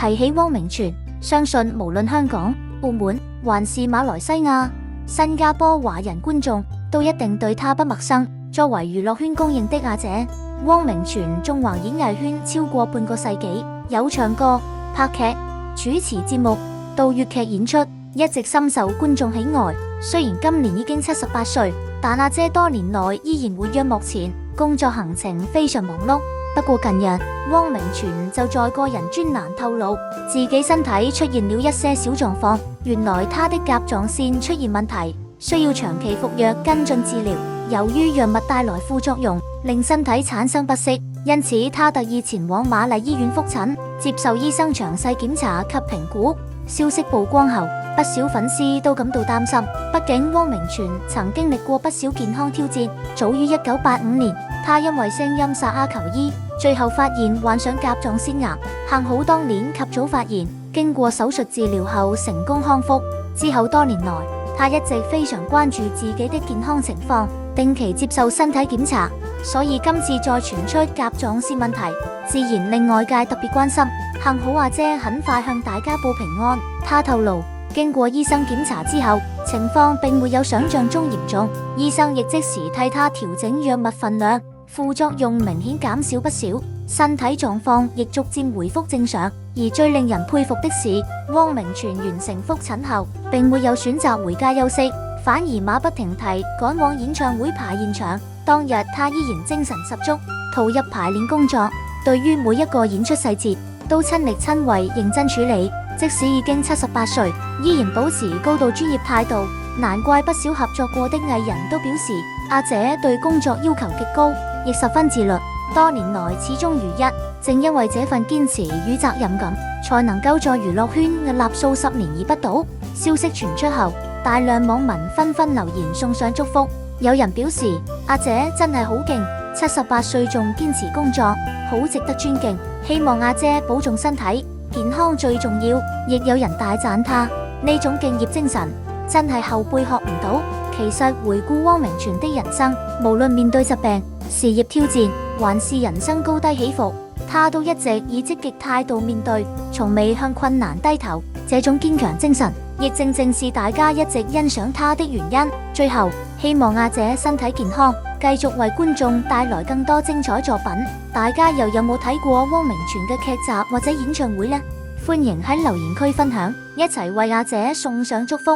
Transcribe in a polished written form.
提起汪明荃，相信無論香港、澳門還是馬來西亞、新加坡華人觀眾都一定對他不陌生。作為娛樂圈公認的阿姐，汪明荃縱橫演藝圈超過半個世紀，有唱歌、拍劇、主持節目到粵劇演出，一直深受觀眾喜愛。雖然今年已經78歲，但阿姐多年來依然活躍幕前，工作行程非常忙碌。不過近日，汪明荃就在個人專欄透露，自己身體出現了一些小狀況。原來他的甲狀腺出現問題，需要長期服藥跟進治療。由於藥物帶來副作用，令身體產生不適，因此他特意前往瑪麗醫院復診，接受醫生詳細檢查及評估。消息曝光後，不少粉絲都感到擔心，畢竟汪明荃曾經歷過不少健康挑戰。早於1985年，他因為聲音沙啞求醫，最後發現患上甲狀腺癌，幸好當年及早發現，經過手術治療後成功康復。之後多年來，他一直非常關注自己的健康情況，定期接受身體檢查，所以今次再傳出甲狀腺問題，自然令外界特別關心。幸好阿姐很快向大家報平安。她透露，經過醫生檢查之後，情況並沒有想象中嚴重，醫生亦即時替她調整藥物分量，副作用明顯減少不少，身體狀況亦逐漸回復正常。而最令人佩服的是，汪明荃完成復診後，並沒有選擇回家休息，反而馬不停蹄趕往演唱會排現場。當日他依然精神十足，投入排練工作，對於每一個演出細節都親力親為認真處理。即使已經78歲，依然保持高度專業態度，難怪不少合作過的藝人都表示，阿姐對工作要求極高，亦十分自律，多年來始終如一。正因為這份堅持與責任感，才能夠在娛樂圈屹立數十年而不倒。消息傳出後，大量網民紛紛留言送上祝福。有人表示，阿姐真係好勁，78歲仲堅持工作，好值得尊敬。希望阿姐保重身體，健康最重要。亦有人大讚她呢種敬業精神，真係後輩學唔到。其實回顧汪明荃的人生，無論面對疾病、事業挑戰，還是人生高低起伏，他都一直以積極態度面對，從未向困難低頭。這種堅強精神，亦正正是大家一直欣賞他的原因。最後，希望阿姐身體健康，繼續為觀眾帶來更多精彩作品。大家又有冇睇過汪明荃嘅劇集或者演唱會呢？歡迎喺留言區分享，一齊為阿姐送上祝福。